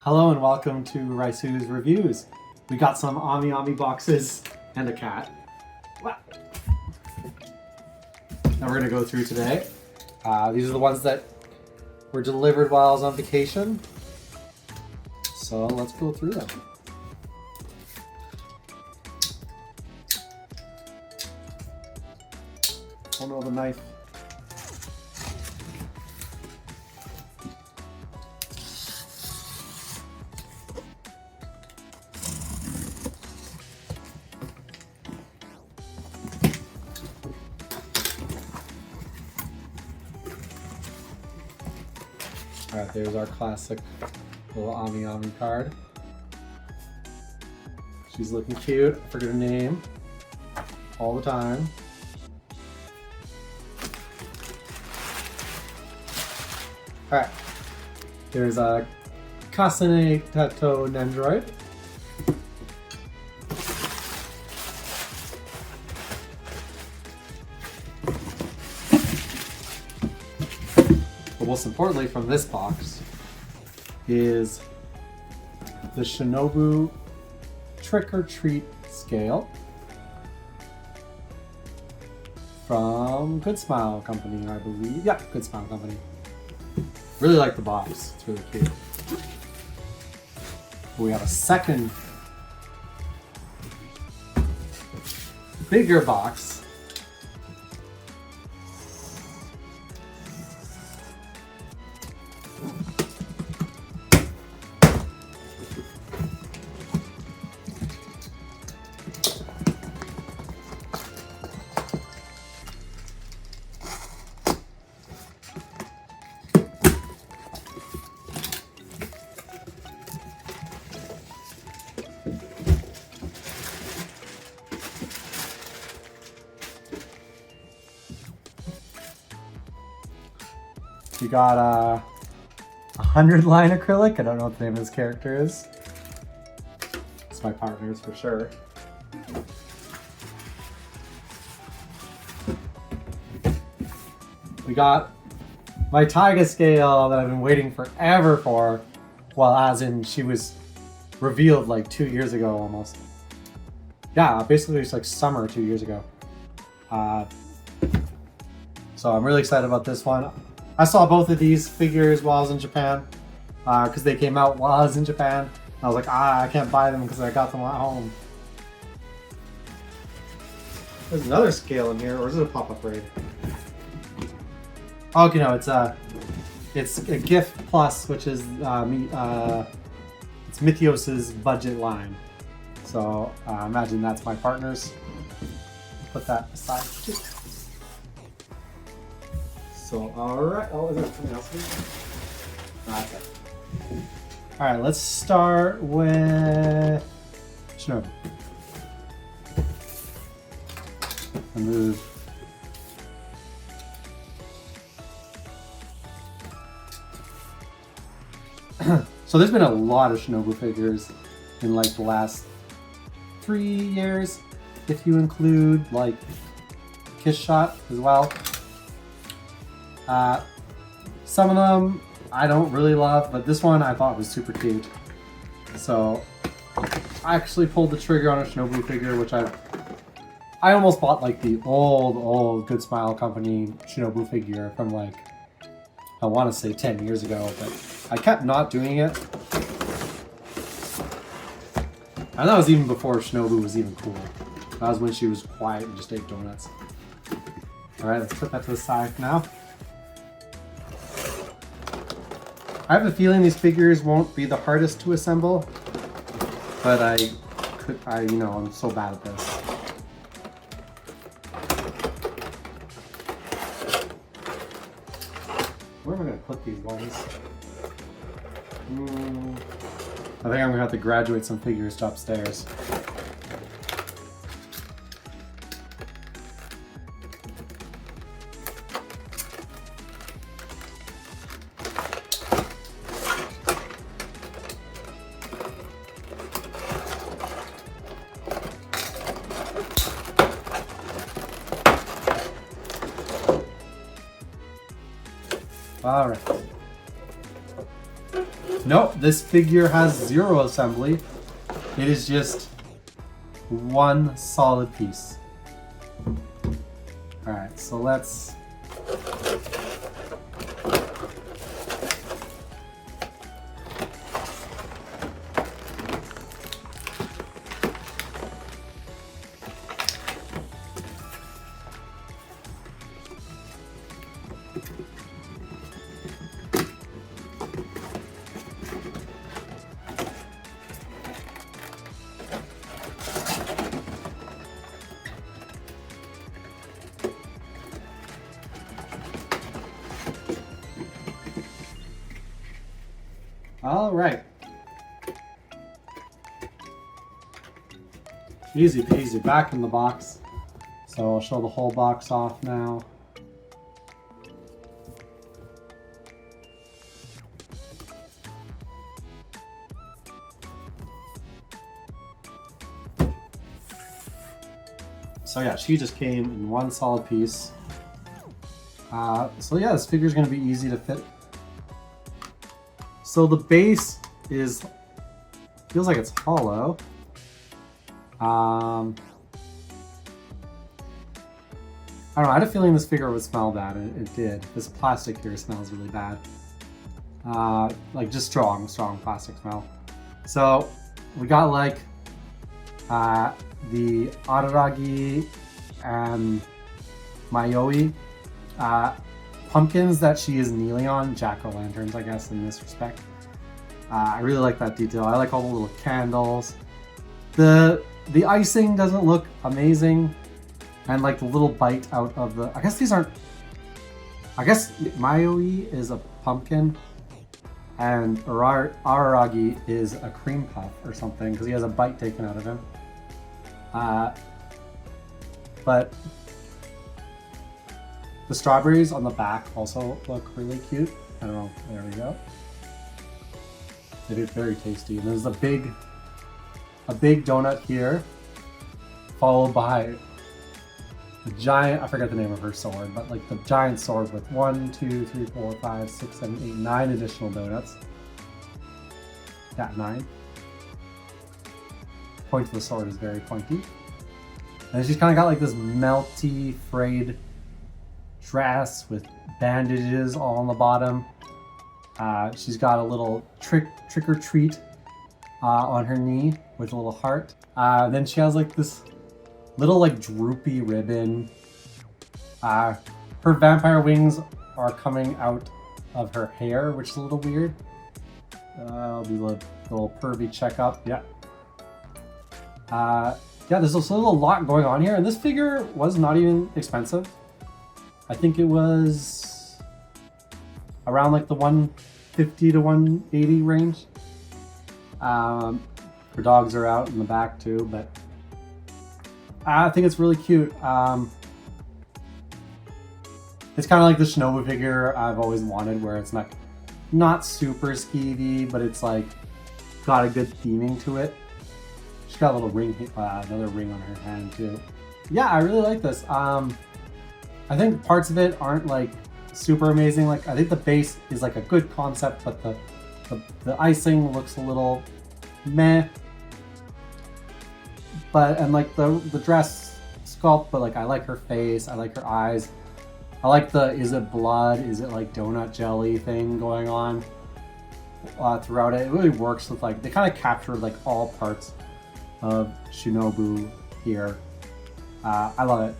Hello and welcome to Raisu's Reviews. We got some Ami boxes and a cat that we're going to go through today. These are the ones that were delivered while I was on vacation. So let's go through them. Oh no, the knife. Alright, there's our classic little Ami card. She's looking cute. I forget her name all the time. Alright, there's a Kasane Tato Nendroid. But most importantly from this box is the Shinobu Trick or Treat scale from Good Smile Company, I believe. Yeah, Good Smile Company. Really like the box, it's really cute. We have a second bigger box. We got a 100-line acrylic. I don't know what the name of this character is. It's my partner's for sure. We got my Taiga scale that I've been waiting forever for. Well, as in she was revealed like 2 years ago almost. Yeah, basically it's like summer 2 years ago. So I'm really excited about this one. I saw both of these figures while I was in Japan, because they came out while I was in Japan. I was like, I can't buy them because I got them at home. There's another scale in here, or is it a pop-up raid? Okay, no, it's a gift plus, which is it's Mythios's budget line. So imagine that's my partner's. Put that aside too. So, alright. Oh, is there something else here? That's it. Alright, let's start with Shinobu. Move. So there's been a lot of Shinobu figures in like the last 3 years, if you include like Kiss Shot as well. Some of them I don't really love, but this one I thought was super cute. So I actually pulled the trigger on a Shinobu figure, which I almost bought like the old Good Smile Company Shinobu figure from like, I want to say 10 years ago, but I kept not doing it. And that was even before Shinobu was even cool. That was when she was quiet and just ate donuts. Alright, let's put that to the side for now. I have a feeling these figures won't be the hardest to assemble, but I'm so bad at this. Where am I going to put these ones? I think I'm going to have to graduate some figures to upstairs. All right. Nope, this figure has 0 assembly. It is just one solid piece. Alright, so let's... All right. Easy peasy, back in the box. So I'll show the whole box off now. So yeah, she just came in one solid piece. So yeah, this figure is going to be easy to fit. So the base is, feels like it's hollow. I don't know, I had a feeling this figure would smell bad, and it did. This plastic here smells really bad. Like just strong plastic smell. So we got like the Araragi and Mayoi pumpkins that she is kneeling on, jack-o'-lanterns I guess in this respect. I really like that detail. I like all the little candles. The icing doesn't look amazing, and like the little bite out of the, I guess these aren't, I guess Mayoi is a pumpkin and Araragi is a cream puff or something because he has a bite taken out of him. But the strawberries on the back also look really cute. I don't know, there we go. It is very tasty. And there's a big donut here, followed by the giant, I forget the name of her sword, but like the giant sword with 1, 2, 3, 4, 5, 6, 7, 8, 9 additional donuts. Yeah, 9. Point of the sword is very pointy. And she's kind of got like this melty, frayed dress with bandages all on the bottom. She's got a little trick or treat on her knee with a little heart. Then she has like this little like droopy ribbon. Her vampire wings are coming out of her hair, which is a little weird. I'll do a little pervy checkup. Yeah. Yeah, there's also a lot going on here, and this figure was not even expensive. I think it was around like the 150 to 180 range. Her dogs are out in the back too, but I think it's really cute. It's kind of like the Shinobu figure I've always wanted, where it's not super skeevy, but it's like got a good theming to it. She's got a little ring, another ring on her hand too. Yeah, I really like this. I think parts of it aren't like super amazing. Like I think the base is like a good concept, but the icing looks a little meh. But and like the dress sculpt, but like I like her face, I like her eyes. I like the is it blood, is it like donut jelly thing going on throughout it. It really works with like, they kind of captured like all parts of Shinobu here. I love it.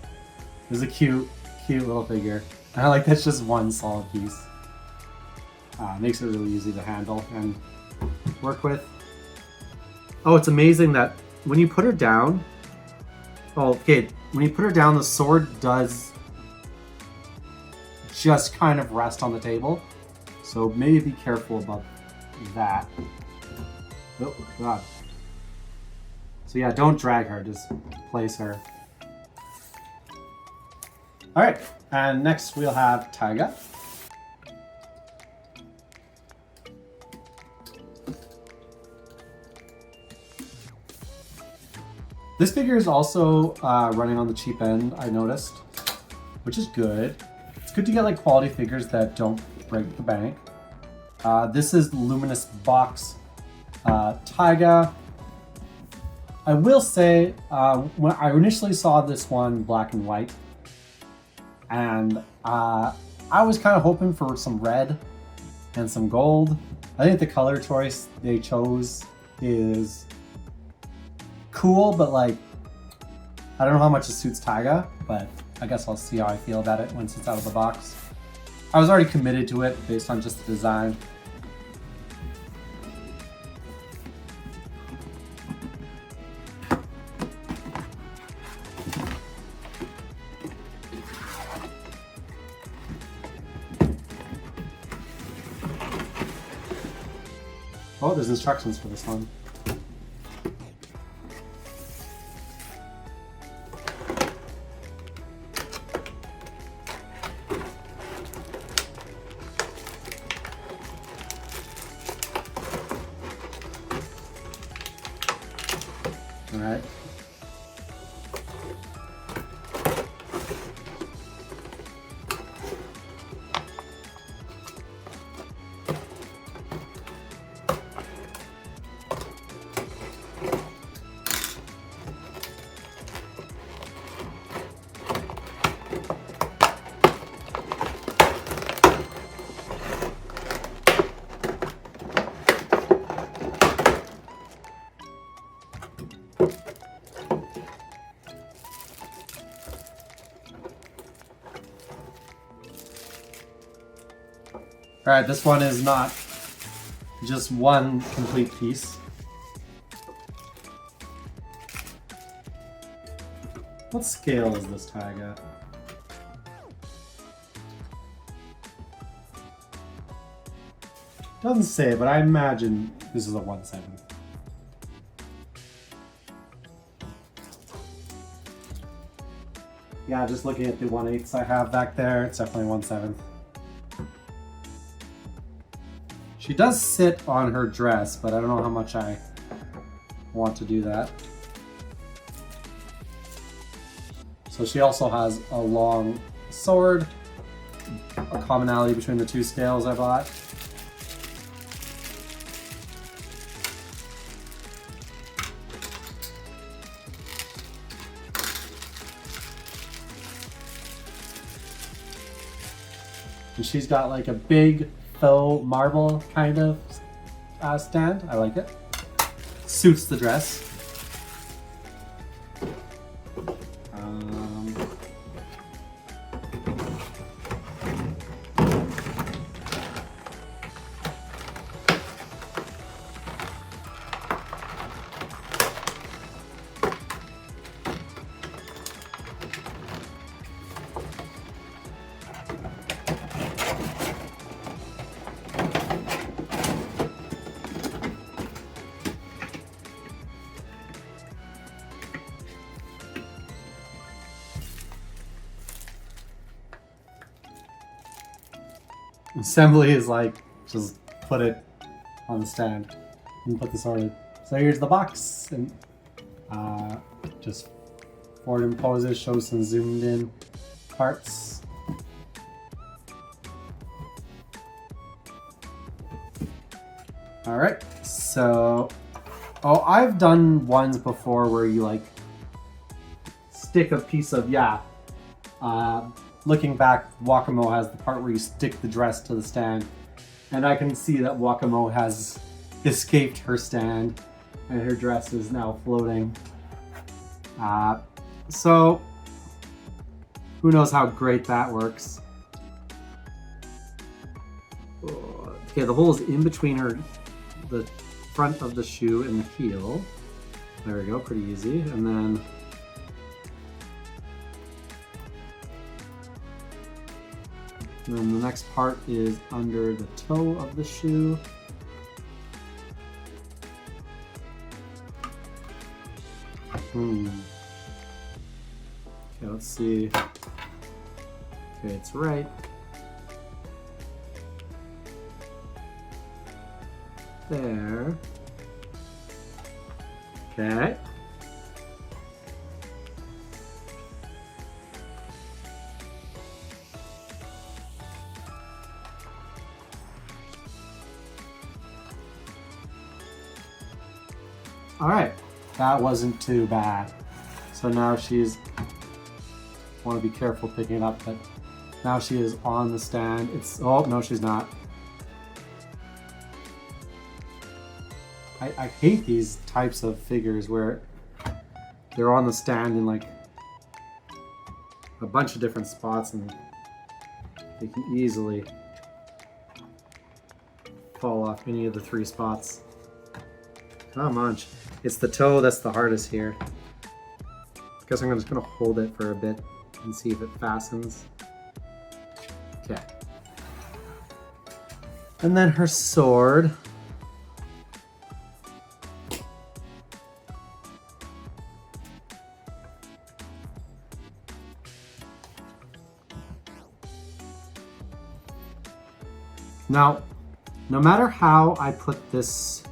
It's a cute little figure. And I like that's just one solid piece. Makes it really easy to handle and work with. Oh, it's amazing that when you put her down, when you put her down, the sword does just kind of rest on the table. So maybe be careful about that. Oh, God. So yeah, don't drag her, just place her. All right, and next we'll have Taiga. This figure is also running on the cheap end, I noticed, which is good. It's good to get like quality figures that don't break the bank. This is Luminous box Taiga. I will say, when I initially saw this one black and white, and I was kind of hoping for some red and some gold. I think the color choice they chose is cool, but like, I don't know how much it suits Taiga, but I guess I'll see how I feel about it once it's out of the box. I was already committed to it based on just the design. Oh, there's instructions for this one. All right. Alright, this one is not just one complete piece. What scale is this Taiga? Doesn't say, but I imagine this is a 1/7. Yeah, just looking at the 1/8 I have back there, it's definitely 1/7. She does sit on her dress, but I don't know how much I want to do that. So she also has a long sword, a commonality between the two scales I bought. And she's got like a big faux marble kind of stand. I like it. Suits the dress. Assembly is like, just put it on the stand and put this on. So here's the box, and just forward imposes, shows some zoomed in parts. All right, so, I've done ones before where you like stick a piece of, looking back, Wakamo has the part where you stick the dress to the stand, and I can see that Wakamo has escaped her stand, and her dress is now floating. So, who knows how great that works. Okay, the hole is in between the front of the shoe and the heel. There we go, pretty easy. And then the next part is under the toe of the shoe. Okay, let's see. Okay, it's right. There. Okay. All right, that wasn't too bad. So now she's, want to be careful picking it up, but now she is on the stand. It's, oh, no, she's not. I hate these types of figures where they're on the stand in like a bunch of different spots and they can easily fall off any of the 3 spots. Come on. It's the toe that's the hardest here. I guess I'm just going to hold it for a bit and see if it fastens. Okay. And then her sword. Now, no matter how I put this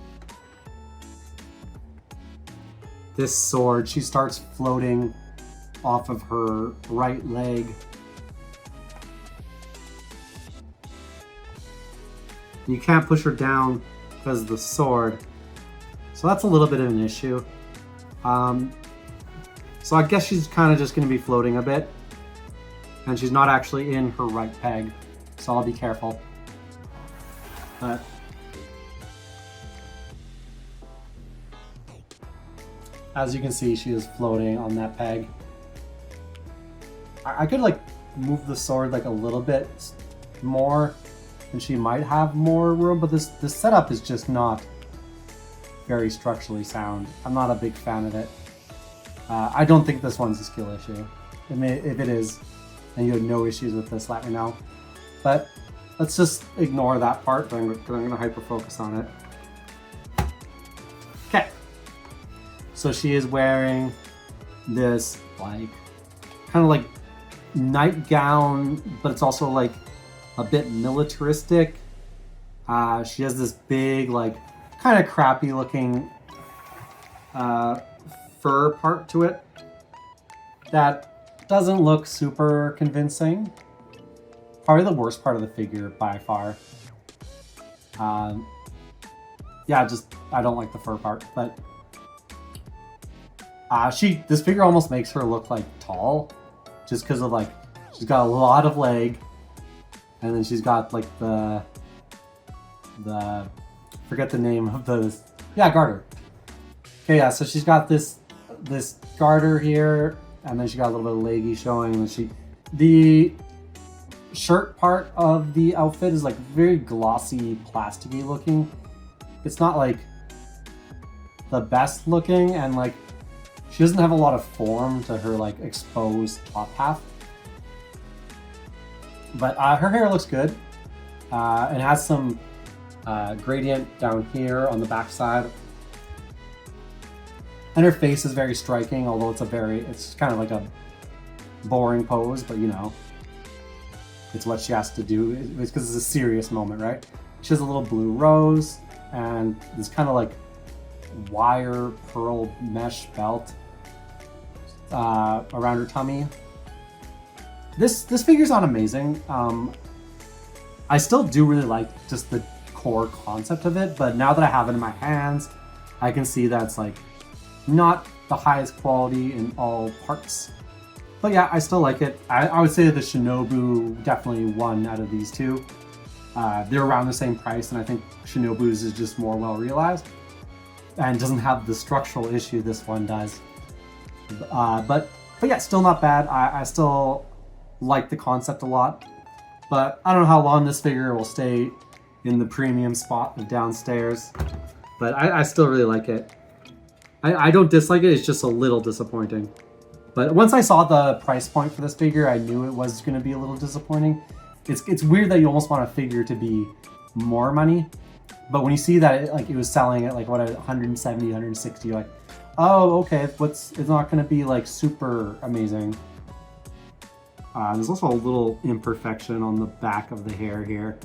sword, she starts floating off of her right leg. You can't push her down because of the sword. So that's a little bit of an issue. So I guess she's kind of just going to be floating a bit. And she's not actually in her right peg. So I'll be careful. But as you can see, she is floating on that peg. I could like move the sword like a little bit more and she might have more room, but this setup is just not very structurally sound. I'm not a big fan of it. I don't think this one's a skill issue. I mean, if it is, and you have no issues with this, let me know. But let's just ignore that part, because I'm going to hyper-focus on it. Okay. So she is wearing this, like, kind of like nightgown, but it's also, like, a bit militaristic. She has this big, like, kind of crappy-looking fur part to it that doesn't look super convincing. Probably the worst part of the figure by far. Yeah, just I don't like the fur part, but this figure almost makes her look like tall, just because of like she's got a lot of leg, and then she's got like the forget the name of those, yeah, garter. Okay, yeah, so she's got this garter here, and then she got a little bit of leggy showing, and the shirt part of the outfit is like very glossy, plasticky looking. It's not like the best looking, and like she doesn't have a lot of form to her like exposed top half. But her hair looks good. It has some gradient down here on the back side. And her face is very striking, although it's kind of like a boring pose, but you know, it's what she has to do. It's because it's a serious moment, right? She has a little blue rose and this kind of like wire pearl mesh belt around her tummy. This figure's not amazing. I still do really like just the core concept of it, but now that I have it in my hands, I can see that it's like not the highest quality in all parts. But yeah, I still like it. I would say the Shinobu definitely won out of these two. They're around the same price, and I think Shinobu's is just more well realized and doesn't have the structural issue this one does. But yeah, still not bad. I still like the concept a lot, but I don't know how long this figure will stay in the premium spot downstairs. But I still really like it. I don't dislike it. It's just a little disappointing. But once I saw the price point for this figure, I knew it was going to be a little disappointing. It's weird that you almost want a figure to be more money, but when you see that it was selling at like what, 170, 160, you're like, oh, okay, it's not going to be like super amazing. There's also a little imperfection on the back of the hair here,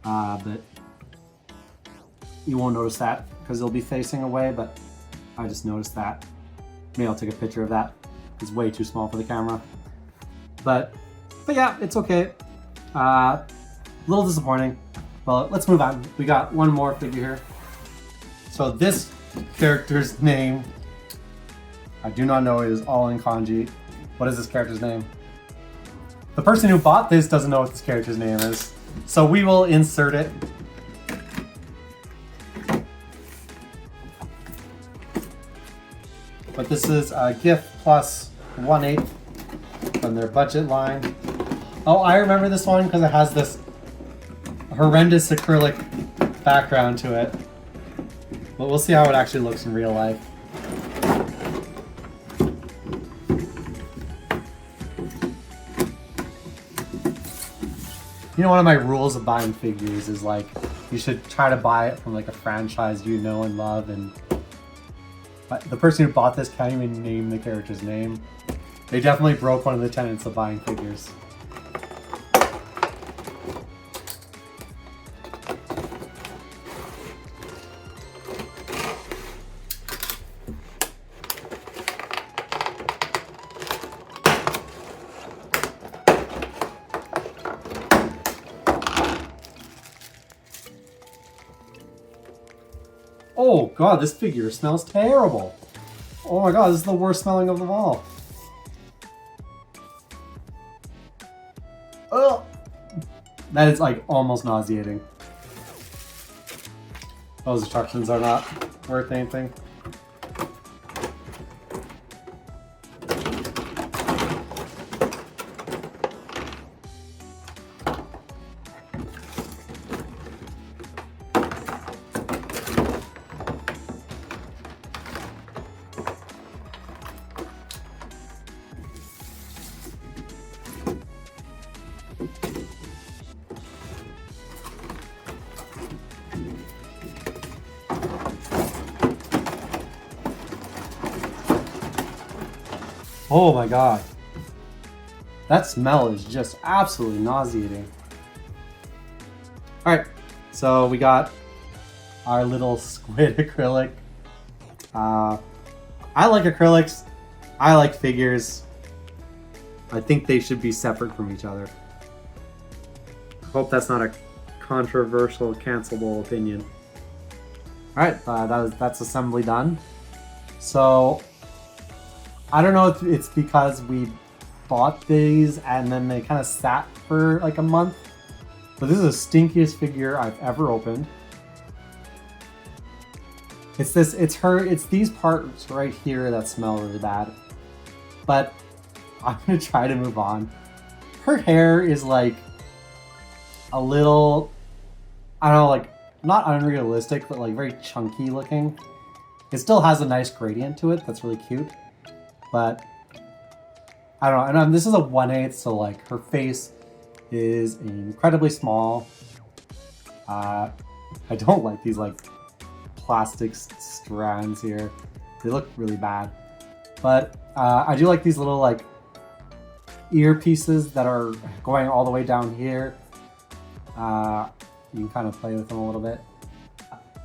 but you won't notice that because it'll be facing away, but I just noticed that. Maybe I'll take a picture of that. It's way too small for the camera. But yeah, it's okay. A little disappointing. Well, let's move on. We got one more figure here. So this character's name. I do not know. It is all in kanji. What is this character's name? The person who bought this doesn't know what this character's name is. So we will insert it. But this is a gift plus 1/8 from their budget line. Oh, I remember this one because it has this horrendous acrylic background to it. But we'll see how it actually looks in real life. You know, one of my rules of buying figures is like, you should try to buy it from like a franchise you know and love, and the person who bought this can't even name the character's name. They definitely broke one of the tenets of buying figures. Oh god, this figure smells terrible. Oh my god, this is the worst smelling of them all. Ugh. That is like almost nauseating. Those instructions are not worth anything. Oh my god. That smell is just absolutely nauseating. Alright, so we got our little squid acrylic. I like acrylics. I like figures. I think they should be separate from each other. I hope that's not a controversial, cancelable opinion. Alright, that's assembly done. So, I don't know if it's because we bought these and then they kind of sat for like a month, but this is the stinkiest figure I've ever opened. It's these parts right here that smell really bad. But I'm gonna try to move on. Her hair is like a little, I don't know, like not unrealistic, but like very chunky looking. It still has a nice gradient to it that's really cute. But I don't know, and this is a 1/8, so like her face is incredibly small. I don't like these like plastic strands here. They look really bad. But I do like these little like earpieces that are going all the way down here. You can kind of play with them a little bit.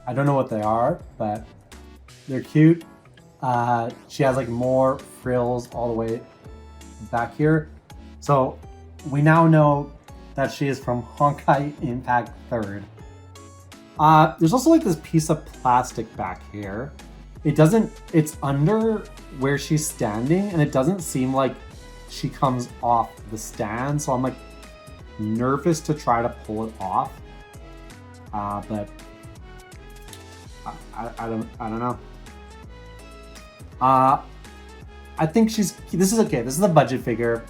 I don't know what they are, but they're cute. She has like more frills all the way back here. So we now know that she is from Honkai Impact 3rd. There's also like this piece of plastic back here. It's under where she's standing, and it doesn't seem like she comes off the stand, so I'm like nervous to try to pull it off. But I don't know. I think this is okay. This is a budget figure.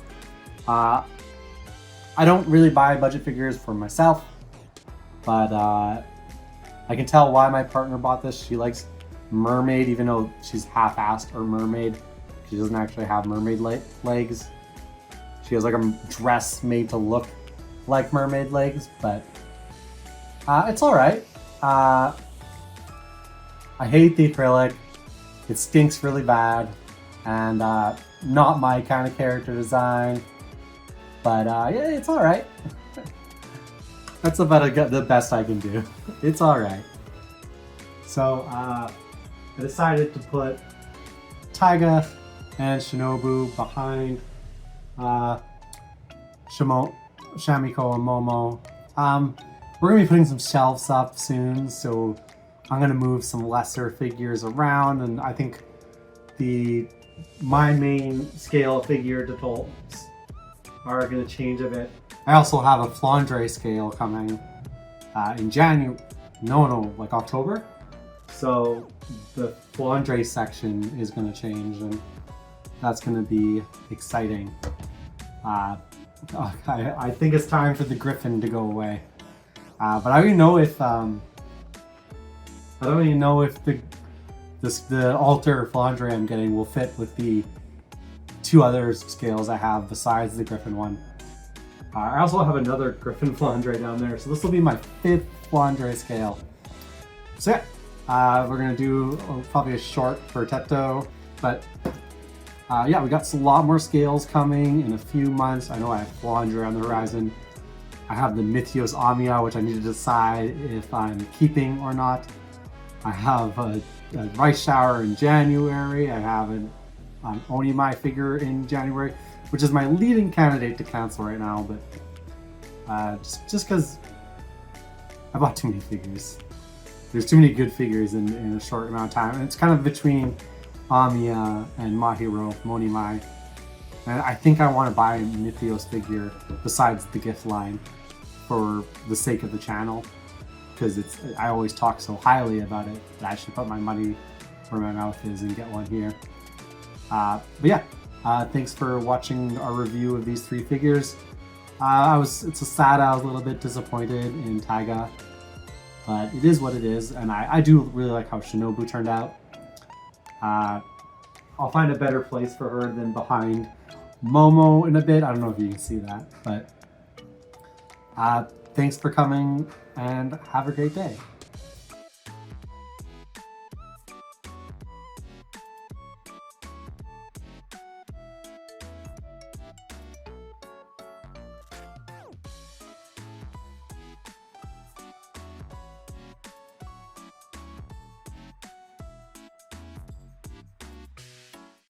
I don't really buy budget figures for myself, but I can tell why my partner bought this. She likes mermaid, even though she's half-assed her mermaid. She doesn't actually have mermaid legs. She has like a dress made to look like mermaid legs, but it's all right. I hate the acrylic. It stinks really bad, and not my kind of character design. But yeah, it's all right. That's about the best I can do. It's all right. So I decided to put Taiga and Shinobu behind Shamiko and Momo. We're gonna be putting some shelves up soon, so I'm gonna move some lesser figures around, and I think my main scale figure defaults are gonna change a bit. I also have a Flandre scale coming in January. No, like October. So the Flandre section is gonna change, and that's gonna be exciting. I think it's time for the Griffin to go away. But I don't even know if the altar Flandre I'm getting will fit with the 2 other scales I have besides the Griffin one. I also have another Griffin Flandre down there, so this will be my 5th Flandre scale. So yeah, we're gonna do probably a short for Tetto, but yeah, we got a lot more scales coming in a few months. I know I have Flandre on the horizon. I have the Mythios Amiya, which I need to decide if I'm keeping or not. I have a Rice Shower in January. I have an Onimai figure in January, which is my leading candidate to cancel right now, but just because I bought too many figures. There's too many good figures in a short amount of time, and it's kind of between Amiya and Mahiro from Onimai. And I think I want to buy a Mythios figure besides the gift line for the sake of the channel, because I always talk so highly about it that I should put my money where my mouth is and get one here. But yeah, thanks for watching our review of these 3 figures. It's a sad I was a little bit disappointed in Taiga, but it is what it is, and I do really like how Shinobu turned out. I'll find a better place for her than behind Momo in a bit. I don't know if you can see that, but thanks for coming and have a great day.